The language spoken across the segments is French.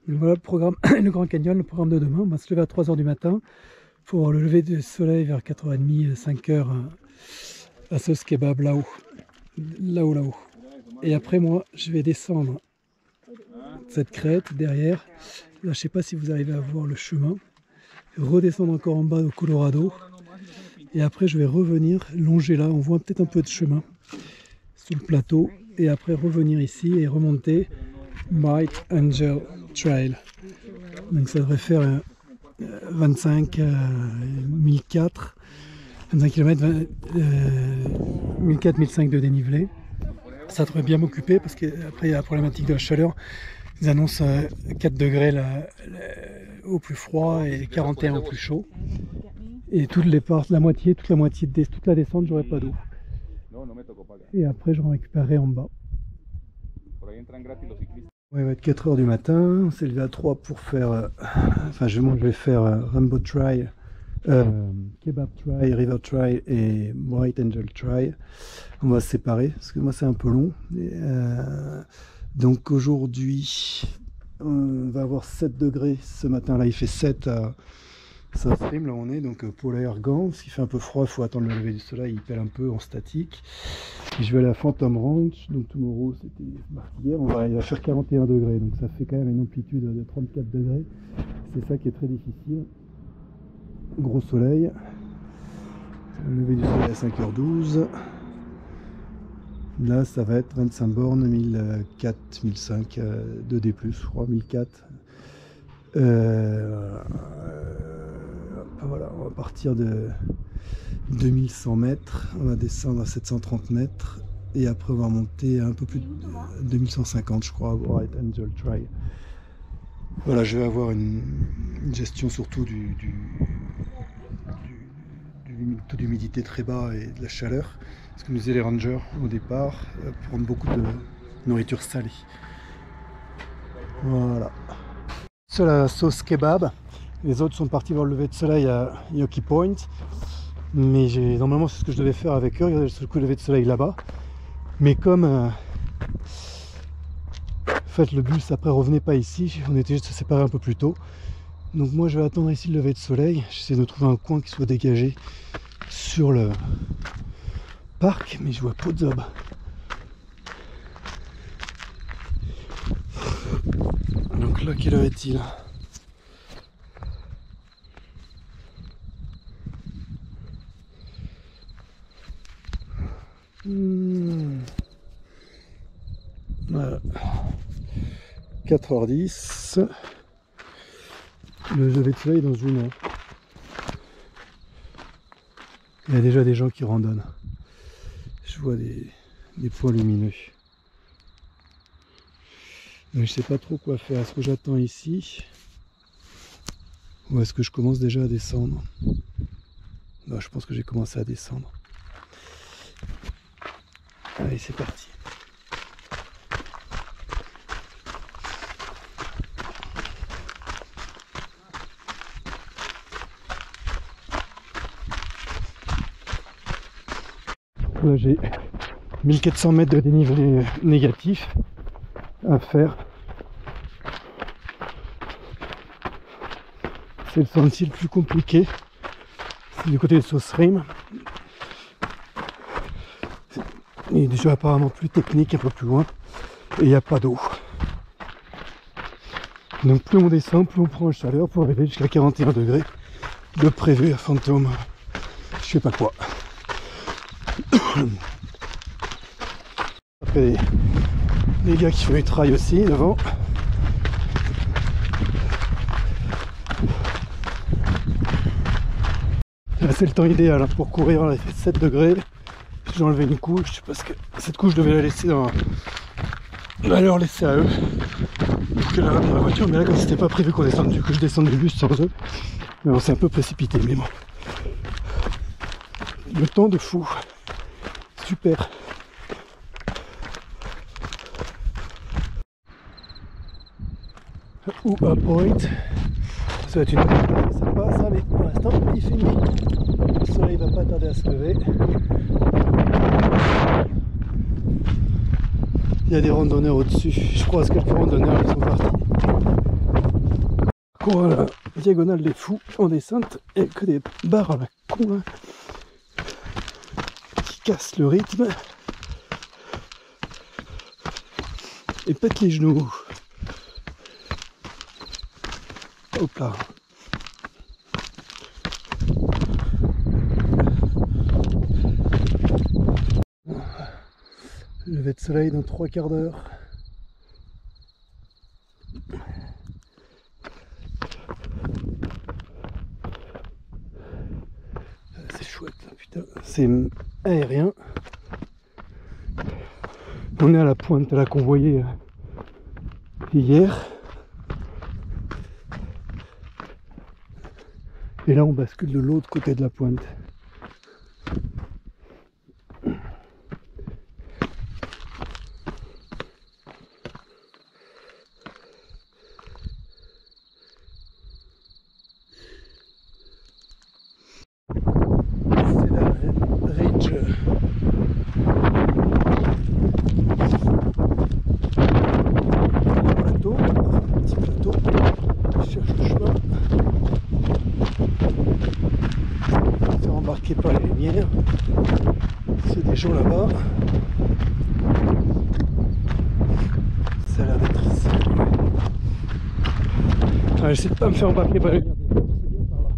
Donc voilà le programme, le Grand Canyon, le programme de demain. On va se lever à 3 h du matin pour le lever du soleil vers 4h30, 5 h à Sauce Kebab là-haut. Là-haut. Et après moi, je vais descendre cette crête derrière. Là, je sais pas si vous arrivez à voir le chemin. Redescendre encore en bas au Colorado. Et après, je vais revenir longer là. On voit peut-être un peu de chemin sous le plateau. Et après, revenir ici et remonter Bright Angel Trail. Donc ça devrait faire 25 1004 km, 1004-1005 de dénivelé. Ça devrait bien m'occuper parce qu'après il y a la problématique de la chaleur. Ils annoncent 4 degrés au plus froid et 41 au plus chaud. Et toute la descente, j'aurai pas d'eau. Et après je récupérerai en bas. Ouais, il va être 4 h du matin, on s'est levé à 3 pour faire, je vais faire Rainbow Trail, Kebab Trail, River Trail et Bright Angel Trail. On va se séparer parce que moi c'est un peu long. Donc aujourd'hui, on va avoir 7 degrés ce matin. Là il fait 7 à South Rim, là on est, donc polaire gant, parce qu'il fait un peu froid, il faut attendre le lever du soleil, il pèle un peu en statique. Et je vais aller à Phantom Ranch, donc tomorrow c'était marqué hier, il va faire 41 degrés, donc ça fait quand même une amplitude de 34 degrés. C'est ça qui est très difficile. Gros soleil, le lever du soleil à 5h12. Là ça va être 25 bornes, 1004, 1005 2D+, je crois, 1004. Voilà, on va partir de 2100 mètres, on va descendre à 730 mètres et après on va monter un peu plus de 2150 je crois, à Bright Angel Trail. Voilà, je vais avoir une gestion surtout du taux d'humidité très bas et de la chaleur. Ce que nous disaient les rangers au départ, prendre beaucoup de nourriture salée. Voilà. C'est la sauce kebab. Les autres sont partis voir le lever de soleil à Yoki Point. Mais normalement c'est ce que je devais faire avec eux, regarder le lever de soleil là-bas. Mais comme en fait le bus après revenait pas ici, on était juste séparés un peu plus tôt. Donc moi je vais attendre ici le lever de soleil. J'essaie de trouver un coin qui soit dégagé sur le parc, mais je vois pas de zob. Donc là, quelle heure est-il ? Voilà. 4h10. Le lever de soleil dans 1 heure. Il y a déjà des gens qui randonnent. Je vois des points lumineux. Donc je sais pas trop quoi faire. Est-ce que j'attends ici ou est-ce que je commence déjà à descendre? Non, je pense que j'ai commencé à descendre. Allez, c'est parti. Là, j'ai 1400 mètres de dénivelé négatif à faire. C'est le sentier le plus compliqué. C'est du côté de South Rim. Il est déjà apparemment plus technique, un peu plus loin. Et il n'y a pas d'eau. Donc plus on descend, plus on prend en chaleur pour arriver jusqu'à 41 degrés de prévu à Phantom. Je sais pas quoi. Après les gars qui font du trail aussi devant. Là c'est le temps idéal hein, pour courir, là il fait 7 degrés. J'ai enlevé une couche parce que cette couche je devais la laisser leur laisser à eux. Pour que dans la voiture, mais là comme c'était pas prévu que je descende du bus sans eux. Mais on s'est un peu précipité, mais bon. Le temps de fou. Super. Ou à Point. Ça va être une sympa ça, mais pour l'instant il fait nuit. Le soleil va pas tarder à se lever. Il y a des randonneurs au-dessus. Je croise quelques randonneurs qui sont partis. cours à la diagonale des fous en descente, et que des barres à la con là, qui cassent le rythme et pètent les genoux. Hop là. Lever de soleil dans 3 quarts d'heure. C'est chouette là, putain, c'est aérien. On est à la pointe là qu'on voyait hier. Et là on bascule de l'autre côté de la pointe. C'est la ridge. Plateau, un petit plateau. Je cherche le chemin. C'est embarqué par les lumières. C'est des gens là-bas. Ça a l'air d'être ici. Ah, j'essaie de pas me faire embarquer par les lumières. C'est bien par là.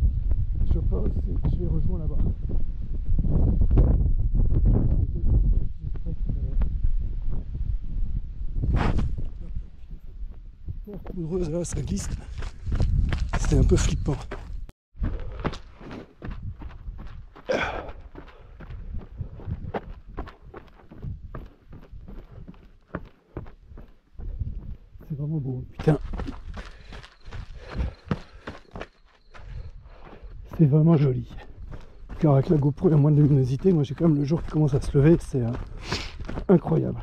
Je pense que je les rejoins là-bas. Poudreuse là, ça glisse. C'était un peu flippant. C'est vraiment beau, putain. C'est vraiment joli. Car avec la GoPro il y a moins de luminosité, moi j'ai quand même le jour qui commence à se lever, c'est incroyable.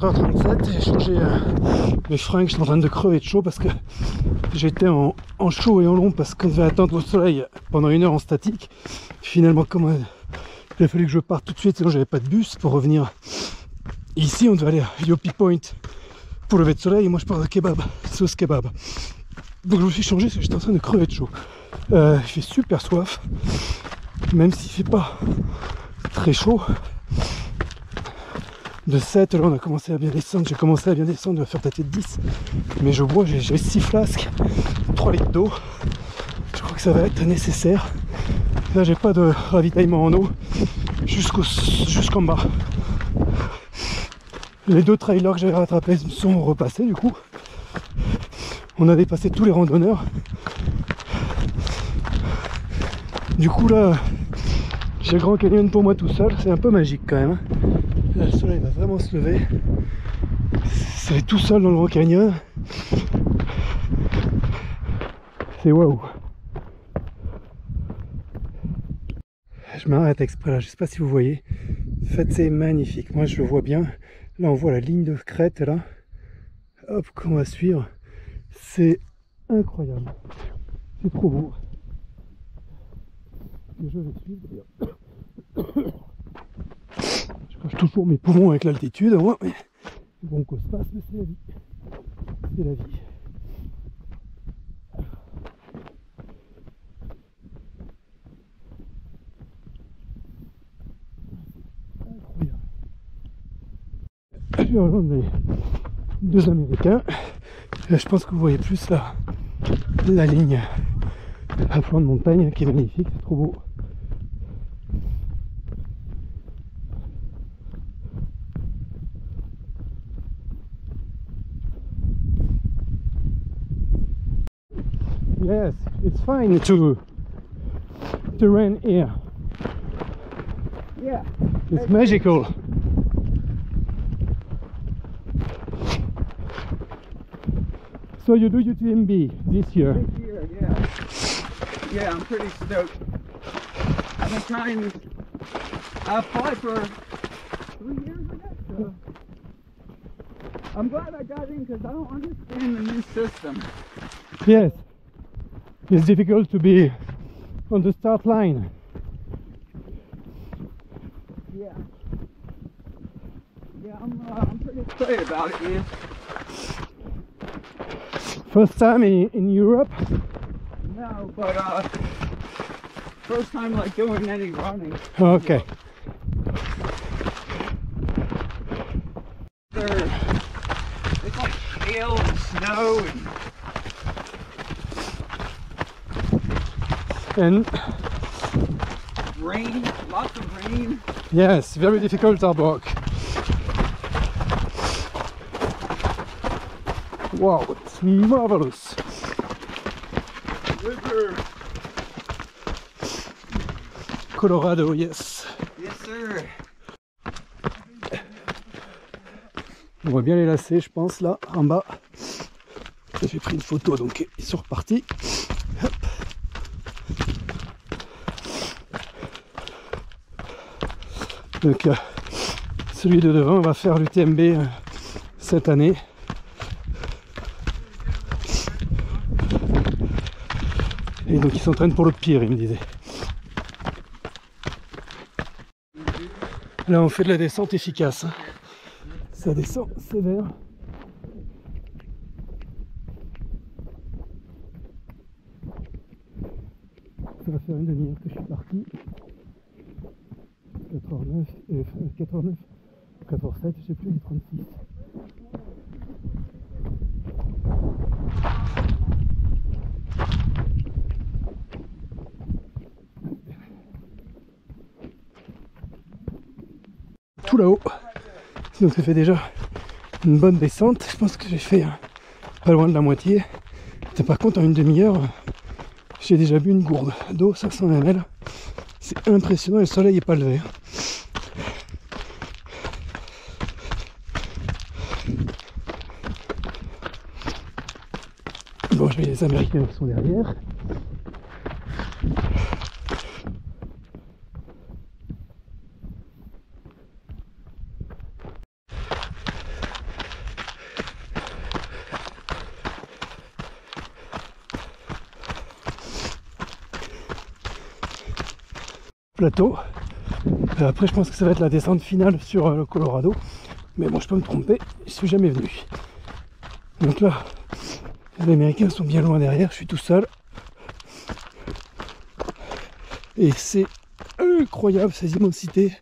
4h37, j'ai changé mes fringues, je suis en train de crever de chaud parce que j'étais en chaud et en long parce qu'on devait attendre le soleil pendant 1 heure en statique. Finalement, comme il a fallu que je parte tout de suite, sinon j'avais pas de bus pour revenir ici. On devait aller à Yopi Point pour lever de soleil et moi je pars de kebab, sauce kebab. Donc je me suis changé parce que j'étais en train de crever de chaud. J'ai super soif, même s'il fait pas très chaud. De 7, là on a commencé à bien descendre, j'ai commencé à bien descendre, on va faire tâter de 10. Mais je bois, j'ai 6 flasques, 3 litres d'eau. Je crois que ça va être nécessaire. Là j'ai pas de ravitaillement en eau jusqu'en bas. Les 2 trailers que j'avais rattrapés sont repassés du coup. On a dépassé tous les randonneurs. Du coup là, j'ai le Grand Canyon pour moi tout seul, c'est un peu magique quand même. Là, le soleil va vraiment se lever. C'est tout seul dans le Grand Canyon. C'est waouh. Je m'arrête exprès là, je sais pas si vous voyez. En fait, c'est magnifique. Moi, je le vois bien. Là, on voit la ligne de crête là. Hop, qu'on va suivre. C'est incroyable. C'est trop beau. Et je vais suivre d'ailleurs. Je cache toujours mes poumons avec l'altitude, moi, mais bon qu'on se passe, mais c'est la vie. C'est la vie. Incroyable. Je vais rejoindre les 2 Américains. Là, je pense que vous voyez plus la ligne à flanc de montagne qui est magnifique, c'est trop beau. Yes, it's fine to run here. Yeah. It's magical. So you do UTMB this year? This year, yeah. Yeah, I'm pretty stoked. I've been trying. I applied for 3 years ago. So I'm glad I got in because I don't understand the new system. Yes. It's difficult to be on the start line. Yeah. Yeah, I'm pretty excited about it, man. First time in Europe? No, but first time like doing any running. Okay. It's like hail and snow And rain, lots of rain. yes, very difficult hard work. Wow, it's marvelous. River. Colorado, yes. Yes, sir. On voit bien les lacets, je pense, là, en bas. J'ai pris une photo, donc ils sont repartis. Hop. Donc, celui de devant va faire l'UTMB cette année. Et donc, ils s'entraînent pour le pire, il me disait. Là, on fait de la descente efficace. Ça descend sévère. Ça va faire une demi-heure que je suis parti. 89, 14,7, je sais plus, 36. Tout là-haut. Donc ça fait déjà une bonne descente. Je pense que j'ai fait pas loin de la moitié. Et par contre, en une demi-heure, j'ai déjà bu une gourde d'eau, 500 ml. C'est impressionnant et le soleil n'est pas levé. Bon, je vais les Américains qui sont derrière. Plateau. Après, je pense que ça va être la descente finale sur le Colorado. Mais bon, je peux me tromper, je suis jamais venu. Donc là, les Américains sont bien loin derrière, je suis tout seul. Et c'est incroyable ces immensités.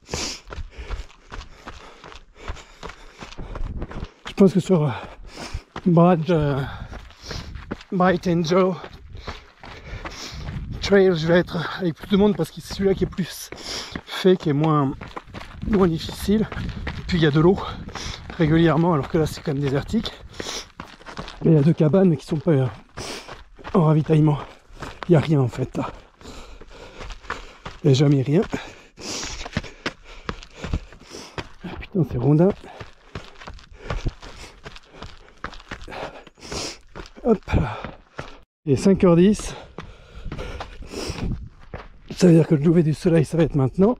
Je pense que sur Bright Angel Trail, je vais être avec plus de monde parce que c'est celui-là qui est plus fait, qui est moins difficile. Puis il y a de l'eau régulièrement, alors que là c'est quand même désertique. Et il y a deux cabanes qui sont pas en ravitaillement. Il n'y a rien en fait là. Il n'y a jamais rien. Putain, c'est rondin. Hop là. Il est 5h10. Ça veut dire que le lever du soleil, ça va être maintenant.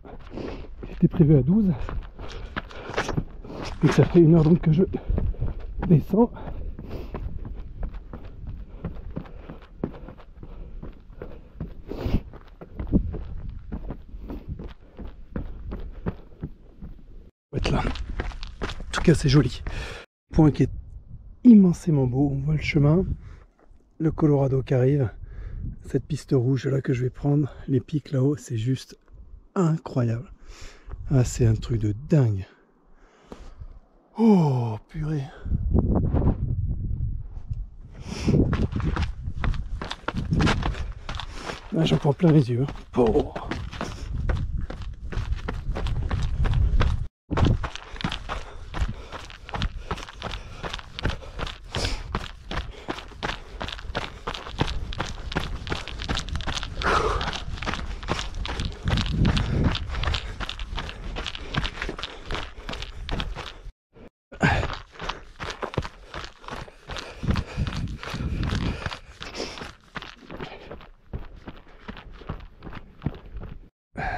C'était prévu à 12. Donc ça fait 1 heure donc que je descends. On va être là. En tout cas, c'est joli. Point qui est immensément beau. On voit le chemin. Le Colorado qui arrive. Cette piste rouge là que je vais prendre. Les pics là-haut, c'est juste incroyable. Ah, c'est un truc de dingue. Oh, purée. Ah, j'en prends plein les yeux. Oh.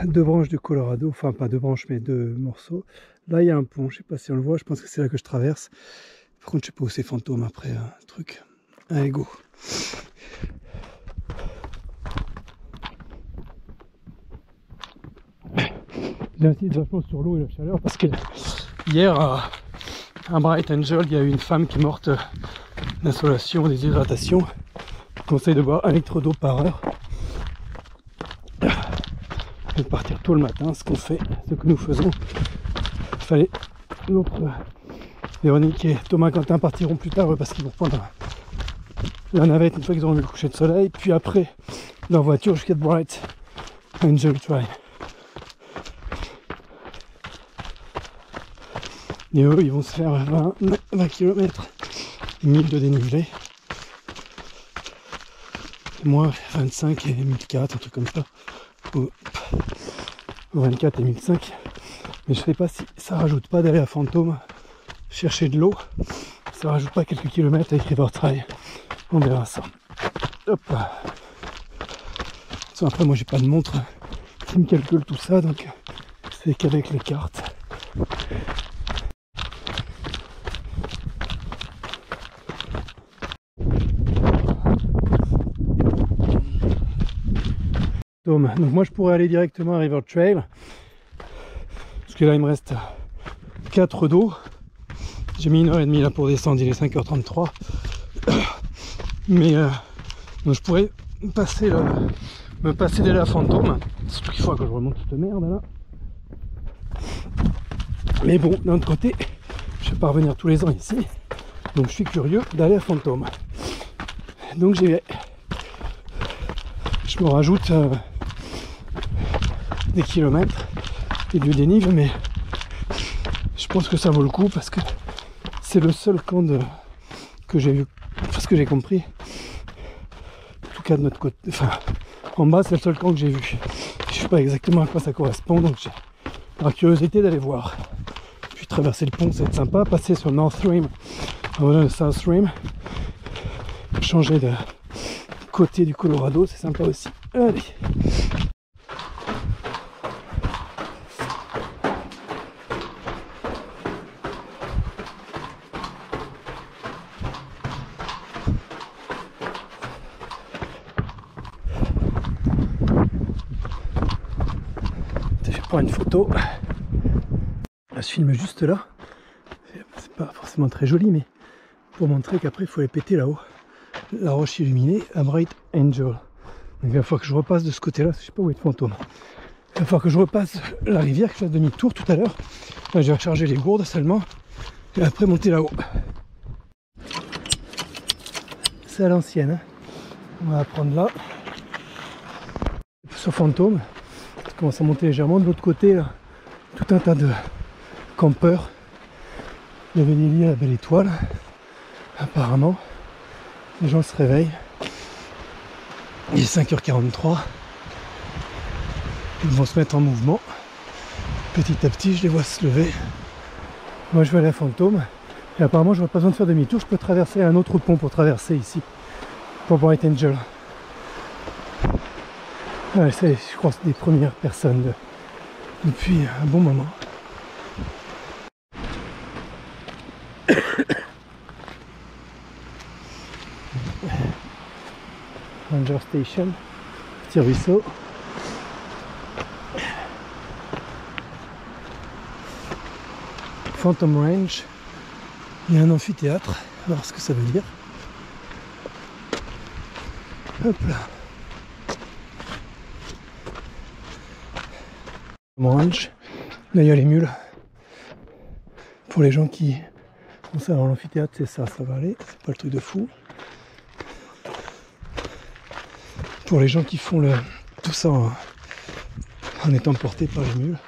Deux branches du Colorado, enfin pas deux branches mais deux morceaux. Là il y a un pont, je sais pas si on le voit, je pense que c'est là que je traverse. Par contre je sais pas où c'est fantôme après truc. Allez go. J'insiste vachement sur l'eau et la chaleur parce que hier à Bright Angel il y a eu une femme qui est morte d'insolation, déshydratation. Je conseille de boire 1 litre d'eau par heure. Et de partir tôt le matin, ce qu'on fait, ce que nous faisons. Il fallait l'autre Véronique et Thomas Quentin partiront plus tard parce qu'ils vont prendre la navette une fois qu'ils auront vu le coucher de soleil, puis après leur voiture jusqu'à Bright Angel Trail. Et eux, ils vont se faire 20 km, 1000 de dénivelé. Moi, 25 et 1004, un truc comme ça. Ou 24 et 1005. Mais je sais pas si ça rajoute pas d'aller à Fantôme chercher de l'eau. Ça rajoute pas quelques kilomètres avec River Trail. On verra ça. Hop là. Après, moi, j'ai pas de montre qui me calcule tout ça, donc c'est qu'avec les cartes. Donc moi je pourrais aller directement à River Trail parce que là il me reste 4 d'eau. J'ai mis 1h30 là pour descendre, il est 5h33. Mais donc je pourrais me passer de la Fantôme, surtout qu'il faut que je remonte cette merde là. Mais bon, d'un autre côté, je vais pas revenir tous les ans ici, donc je suis curieux d'aller à Fantôme. Donc je me rajoute des kilomètres et du dénive, mais je pense que ça vaut le coup parce que c'est le seul camp que j'ai vu, parce que j'ai compris, en tout cas de notre côté, enfin en bas c'est le seul camp que j'ai vu. Je sais pas exactement à quoi ça correspond, donc j'ai la curiosité d'aller voir. Puis traverser le pont, ça va être sympa, passer sur North Rim en venant de South Rim, changer de côté du Colorado, c'est sympa aussi. Allez. Une photo. Je filme juste là. C'est pas forcément très joli, mais pour montrer qu'après il faut aller péter là-haut. La roche illuminée à Bright Angel. Donc, il va falloir que je repasse de ce côté-là. Je sais pas où est le fantôme. Il va falloir que je repasse la rivière, que je fasse demi-tour tout à l'heure. Je vais recharger les gourdes seulement et après monter là-haut. C'est à l'ancienne. Hein. On va prendre là. Sur fantôme. Commence à monter légèrement. De l'autre côté, là, tout un tas de campeurs. Il y avait des lits à la Belle Étoile. Apparemment, les gens se réveillent. Il est 5h43. Ils vont se mettre en mouvement. Petit à petit, je les vois se lever. Moi, je vais aller à Fantôme. Et apparemment, je n'aurai pas besoin de faire demi-tour. Je peux traverser un autre pont pour traverser ici. Pour Bright Angel. Ouais, c'est, je crois, des premières personnes depuis un bon moment. Ranger Station, petit ruisseau. Phantom Range. Il y a un amphithéâtre. On va voir ce que ça veut dire. Hop là. Range. Là il y a les mules. Pour les gens qui font ça dans l'amphithéâtre, c'est ça, ça va aller. C'est pas le truc de fou. Pour les gens qui font tout ça en étant portés par les mules.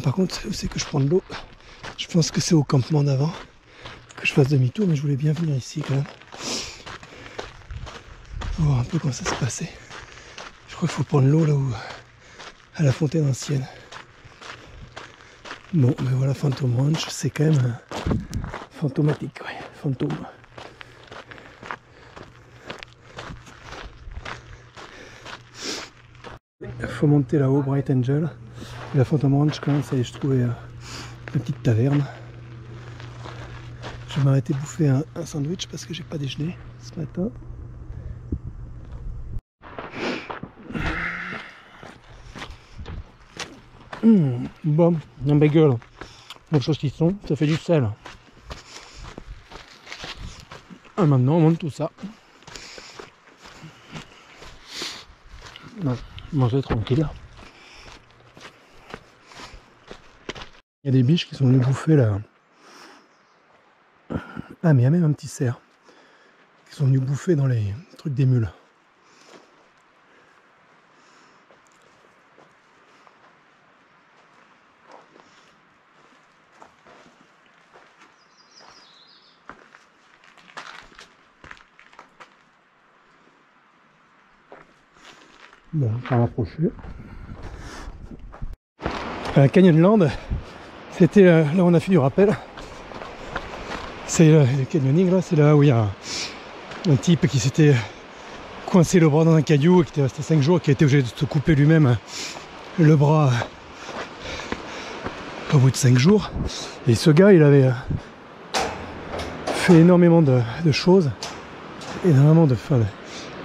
Par contre, où c'est que je prends de l'eau? Je pense que c'est au campement d'avant que je fasse demi-tour, mais je voulais bien venir ici quand même. Pour voir un peu comment ça se passait. Je crois qu'il faut prendre l'eau là où, à la fontaine ancienne. Bon, mais voilà, Phantom Ranch, c'est quand même fantomatique, ouais, fantôme. Il faut monter là-haut, Bright Angel. Et la Phantom Ranch, quand même, ça y est, je trouvais une petite taverne. Je vais m'arrêter bouffer un sandwich parce que j'ai pas déjeuné ce matin. Bon, un bagel, un saucisson, ça fait du sel. Maintenant on monte tout ça. Non, manger tranquille. Il y a des biches qui sont venues bouffer là. Ah mais il y a même un petit cerf qui sont venus bouffer dans les trucs des mules. Bon, on va rapprocher. Canyonland, c'était là où on a fait du rappel. C'est le canyoning là, c'est là où il y a un type qui s'était coincé le bras dans un caillou et qui était resté 5 jours, qui a été obligé de se couper lui-même le bras au bout de 5 jours. Et ce gars, il avait fait énormément de choses, énormément de fun.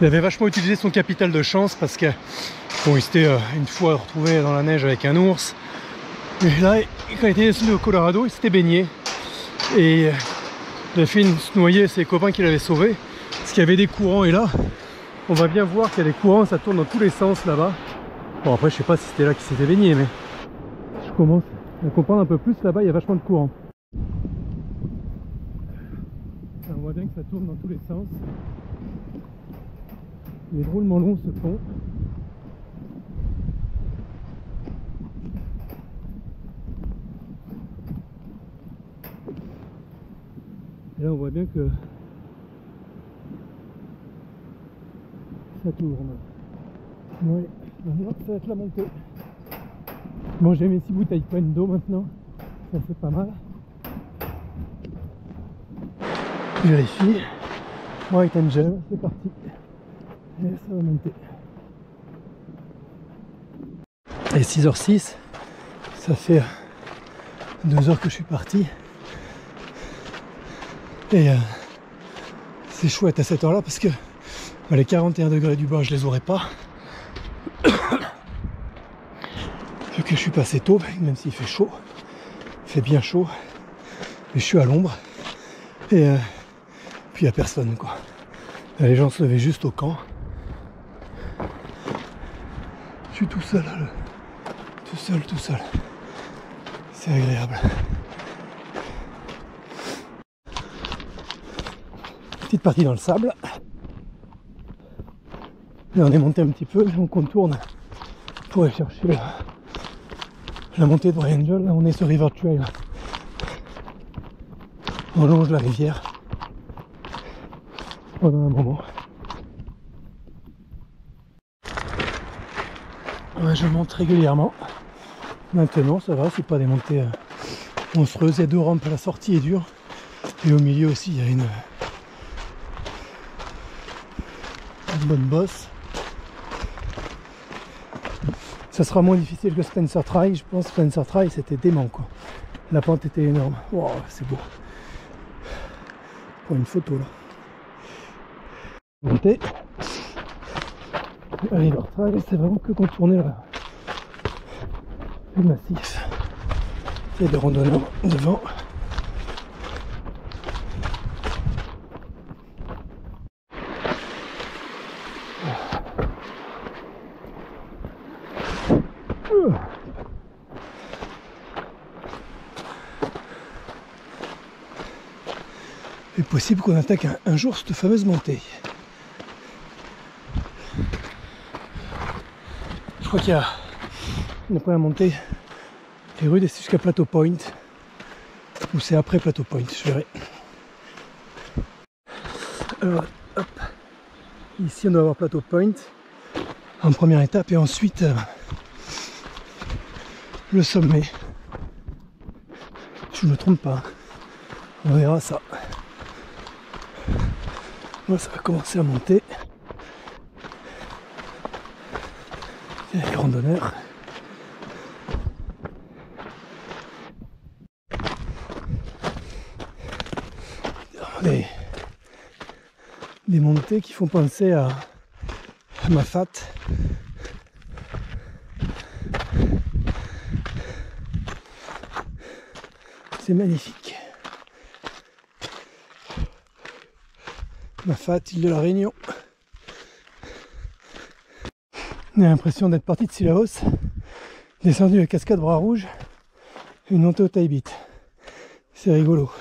Il avait vachement utilisé son capital de chance parce que bon, il s'était une fois retrouvé dans la neige avec un ours. Et là, quand il était descendu au Colorado, il s'était baigné et il a fait se noyer ses copains qui l'avaient sauvé parce qu'il y avait des courants. Et là, on va bien voir qu'il y a des courants, ça tourne dans tous les sens là-bas. Bon, après, je sais pas si c'était là qu'il s'était baigné, mais je commence à comprendre un peu plus. Là-bas, il y a vachement de courants. On voit bien que ça tourne dans tous les sens. Les drôlement longs se font. Et là on voit bien que ça tourne. Ouais, maintenant ça va être la montée. Bon, j'ai mes 6 bouteilles pleines d'eau maintenant, ça c'est pas mal. Je vérifie. White Angel, c'est parti. Et ça va monter. Et 6h06, ça fait 2 heures que je suis parti. Et c'est chouette à cette heure là parce que les 41 degrés du bas je les aurais pas. Vu que je suis passé tôt, même s'il fait chaud, il fait bien chaud, mais je suis à l'ombre. Et puis il n'y a personne quoi. Les gens se levaient juste au camp. Je suis tout seul, là, tout seul. C'est agréable. Petite partie dans le sable. Là on est monté un petit peu, on contourne pour aller chercher la montée de White Angel. Là on est sur River Trail. On longe la rivière pendant un moment. Ouais, je monte régulièrement. Maintenant ça va, c'est pas des montées monstrueuses. Il y a 2 rampes à la sortie et dure. Et au milieu aussi il y a une bonne bosse. Ça sera moins difficile que Spencer Trail. Je pense que Spencer Trail c'était dément quoi. La pente était énorme. Wow, c'est beau. Pour une photo là. Montée. River Trail, c'est vraiment que contourner le massif. Il y a des randonneurs devant. Il est possible qu'on attaque un jour cette fameuse montée. Je crois qu'il y a une première montée qui est rude et c'est jusqu'à Plateau Point. Ou c'est après Plateau Point, je verrai. Alors, hop. Ici on doit avoir Plateau Point en première étape et ensuite le sommet. Je ne me trompe pas. On verra ça. Moi ça va commencer à monter. Il y a les randonneurs. Des montées qui font penser à Mafat. C'est magnifique. Ma fat île de la Réunion. On a l'impression d'être parti de Sillaos, descendu la cascade Bras Rouge, une montée au Taibit. C'est rigolo.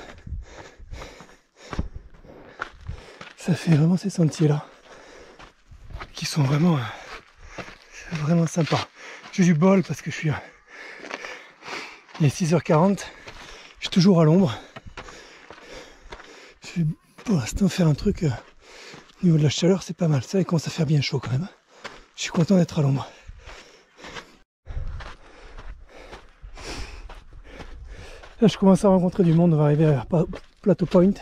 Ça fait vraiment ces sentiers là qui sont vraiment sympas. J'ai du bol parce que il est 6h40, je suis toujours à l'ombre. Je vais pour l'instant faire un truc au niveau de la chaleur, c'est pas mal. Ça, il commence à faire bien chaud quand même. Je suis content d'être à l'ombre. Là, je commence à rencontrer du monde. On va arriver à Plateau Point.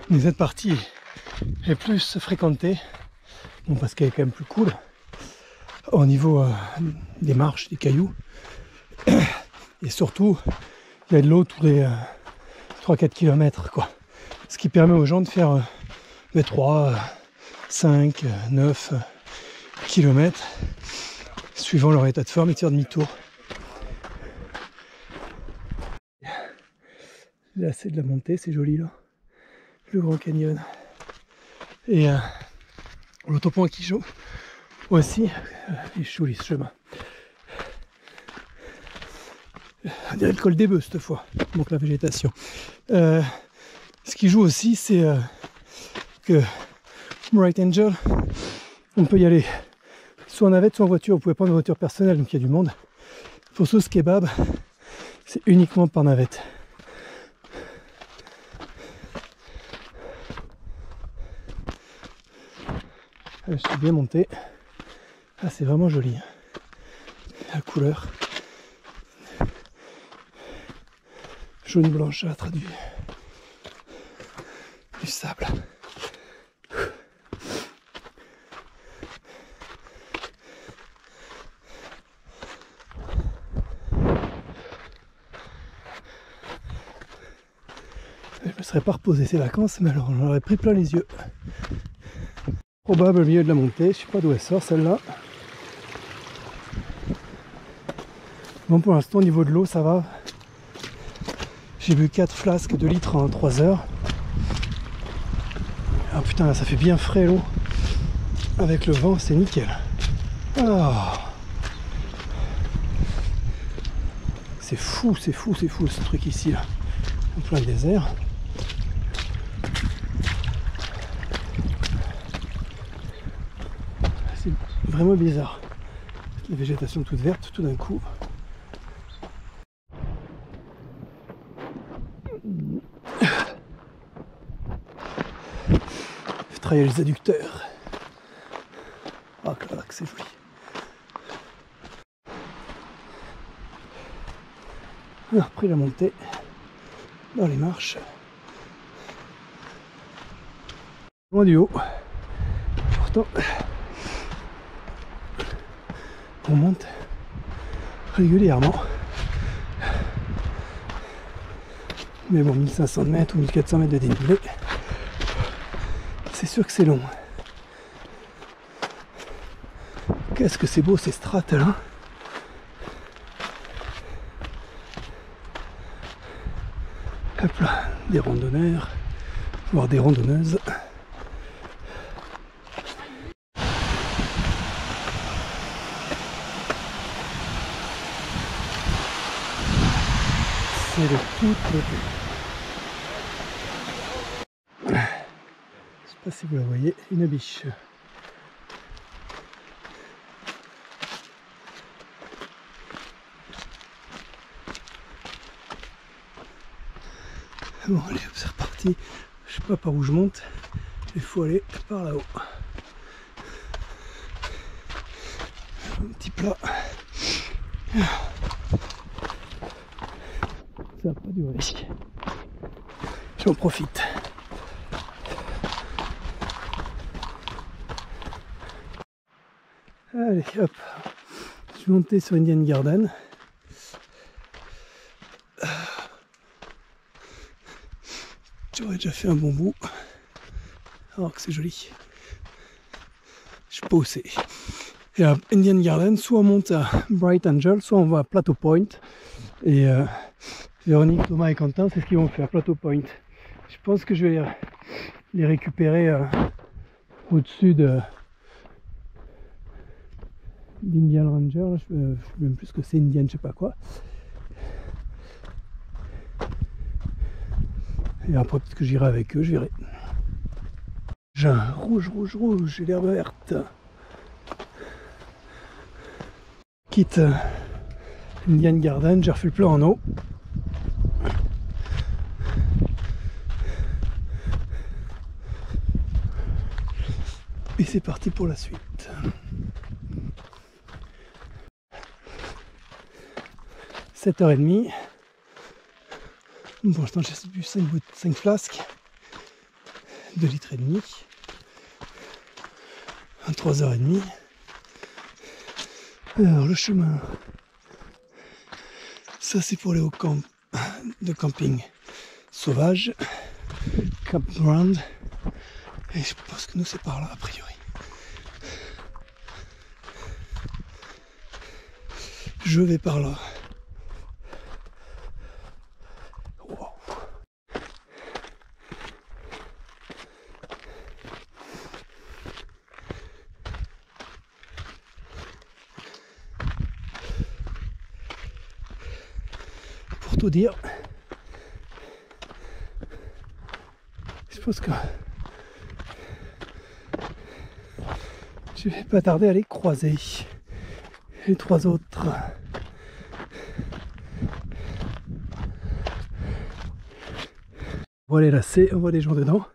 Mais cette partie est plus fréquentée. Bon, parce qu'elle est quand même plus cool. Au niveau des marches, des cailloux. Et surtout, il y a de l'eau tous les 3-4 km, quoi. Ce qui permet aux gens de faire 3, 5, 9 km suivant leur état de forme et de faire demi-tour. Là, c'est de la montée, c'est joli là. Le Grand Canyon. Et l'autopont qui joue aussi. Il est joli ce chemin. On dirait le col des bœufs cette fois, donc la végétation. Ce qui joue aussi, c'est que Bright Angel, on peut y aller soit en navette, soit en voiture. Vous pouvez prendre une voiture personnelle, donc il y a du monde. Pour Sauce Kebab, c'est uniquement par navette. Je suis bien monté. Ah, c'est vraiment joli. La couleur jaune blanchâtre du sable. Je me serais pas reposé ces vacances, mais alors on aurait pris plein les yeux. Probable au milieu de la montée, je sais pas d'où elle sort celle-là. Bon, pour l'instant au niveau de l'eau ça va. J'ai bu 4 flasques de litres en 3 heures. Ah putain, là ça fait bien frais l'eau. Avec le vent, c'est nickel. Oh. C'est fou ce truc ici là. En plein désert. C'est vraiment bizarre. La végétation toute verte tout d'un coup. Travailler les adducteurs. Ah, clac, c'est joli. On a repris la montée dans les marches. Loin du haut. Pourtant, on monte régulièrement. Mais bon, 1500 mètres ou 1400 mètres de dénivelé. C'est sûr que c'est long. Qu'est-ce que c'est beau ces strates là. Hop là, des randonneurs, voire des randonneuses. C'est le tout l'été. Je ne sais pas si vous la voyez, une biche. Bon allez, c'est reparti. Je sais pas par où je monte. Il faut aller par là-haut. Un petit plat. Ça va pas durer. J'en profite. Allez, hop. Je suis monté sur Indian Garden. J'aurais déjà fait un bon bout. Alors que c'est joli. Je suis pas osé. Et à Indian Garden, soit on monte à Bright Angel, soit on va à Plateau Point. Et Véronique, Thomas et Quentin, c'est ce qu'ils vont faire, Plateau Point. Je pense que je vais les récupérer au-dessus d'Indian Ranger. Je ne sais même plus ce que c'est, Indian, je sais pas quoi. Et après, peut-être que j'irai avec eux, je verrai. J'ai un rouge, rouge, rouge, j'ai l'herbe verte. Quitte Indian Garden, j'ai refait le plein en eau. Et c'est parti pour la suite. 7h30. Pour l'instant, j'ai bu 5 flasques. 2 litres et demi. À 3h30. Alors, le chemin. Ça, c'est pour aller au camp de camping sauvage. Campground. Et je pense que nous, c'est par là, a priori. Je vais par là. Wow. Pour tout dire, je pense que je vais pas tarder à les croiser. Les 3 autres. On voit les lacets, on voit des gens dedans.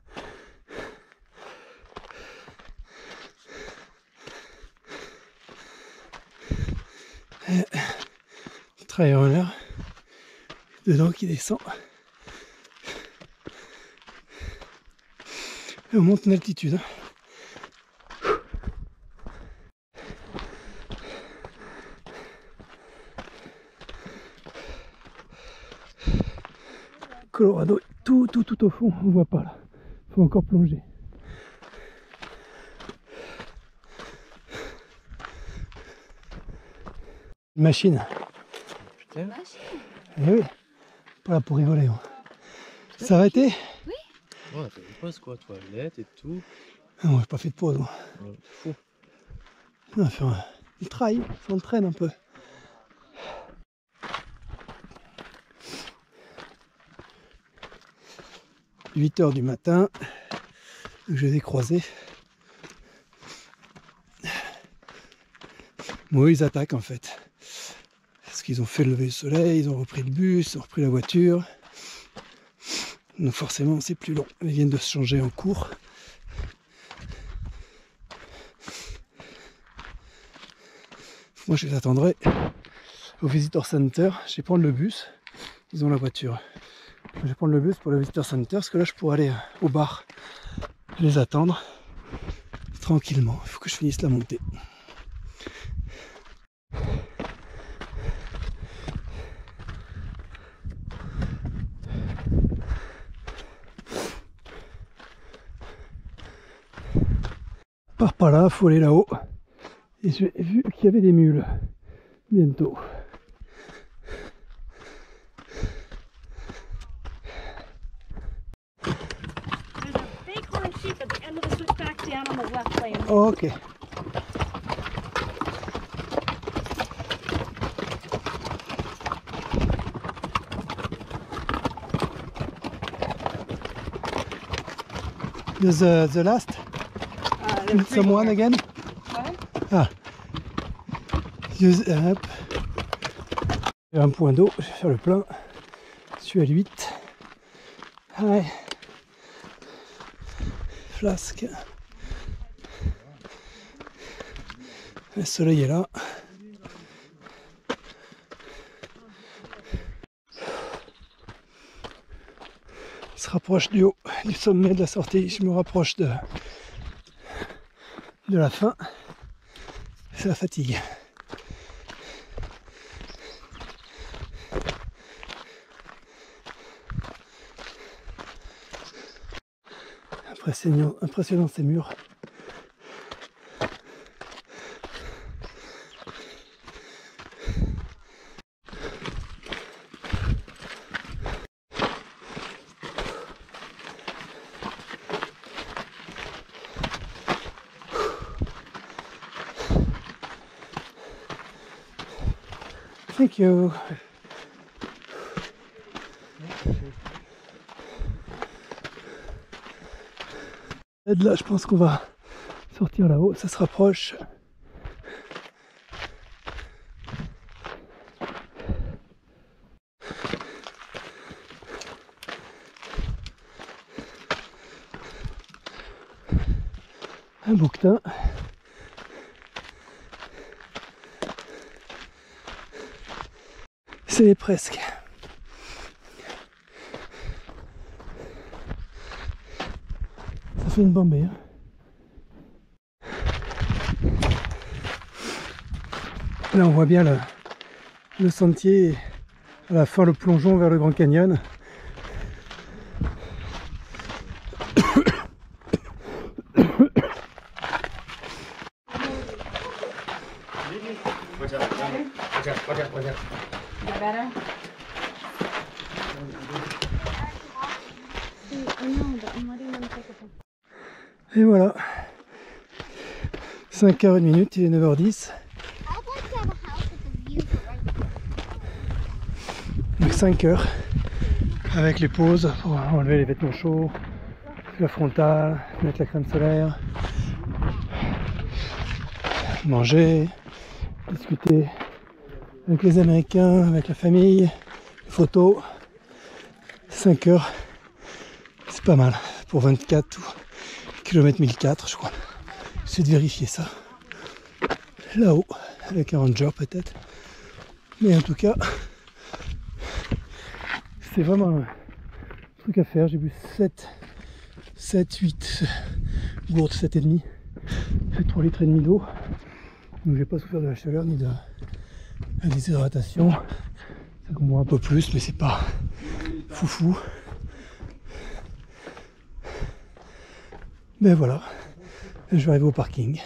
Trail runner dedans qui descend. Et on monte en altitude. Colorado, tout au fond, on voit pas là. Faut encore plonger. Machine. Putain. Eh oui, pas là pour rigoler. Ça a été? Oui. Ouais, t'as une pause quoi, toilette et tout. Non, j'ai pas fait de pause. Moi. Ouais, fou. On va faire du trail, on s'entraîne un peu. « 8h du matin, je les ai croisés. Moi, ils attaquent en fait. Parce qu'ils ont fait le lever du soleil, ils ont repris le bus, ils ont repris la voiture. Donc forcément, c'est plus long. Ils viennent de se changer en cours. Moi, je les attendrai au Visitor Center. Je vais prendre le bus. Ils ont la voiture. Je vais prendre le bus pour le Visitor Center parce que là, je pourrais aller au bar les attendre tranquillement. Il faut que je finisse la montée. Par pas là, il faut aller là-haut. Et j'ai vu qu'il y avait des mules bientôt. There's a bighorn sheep at the end of the switchback down on the left lane. Ok. There's the last? There's 3 Someone more. again? What? Ah. Use up. Un point d'eau, je vais faire le plein. Je suis à 8. Ouais. Flasque. Le soleil est là. Il se rapproche du haut, du sommet de la sortie. Je me rapproche de la fin. C'est la fatigue. Impressionnant ces murs. Thank you. Et de là, je pense qu'on va sortir là-haut, ça se rapproche. Un bouquetin. C'est presque. Ça fait une bombée. Hein. Là on voit bien le sentier, à la fin le plongeon vers le Grand Canyon. Et voilà, 5h01, il est 9h10. Donc 5 heures avec les pauses pour enlever les vêtements chauds, la frontale, mettre la crème solaire, manger, discuter avec les Américains, avec la famille, les photos. 5 heures, c'est pas mal pour 24 km 1004 je crois. J'essaie de vérifier ça là-haut avec un ranger peut-être, mais en tout cas c'est vraiment un truc à faire. J'ai bu 8 gourdes, 7,5, j'ai 3,5 litres d'eau, donc j'ai pas souffert de la chaleur ni de la déshydratation. Ça boit un peu plus mais c'est pas foufou. Mais voilà, je vais arriver au parking.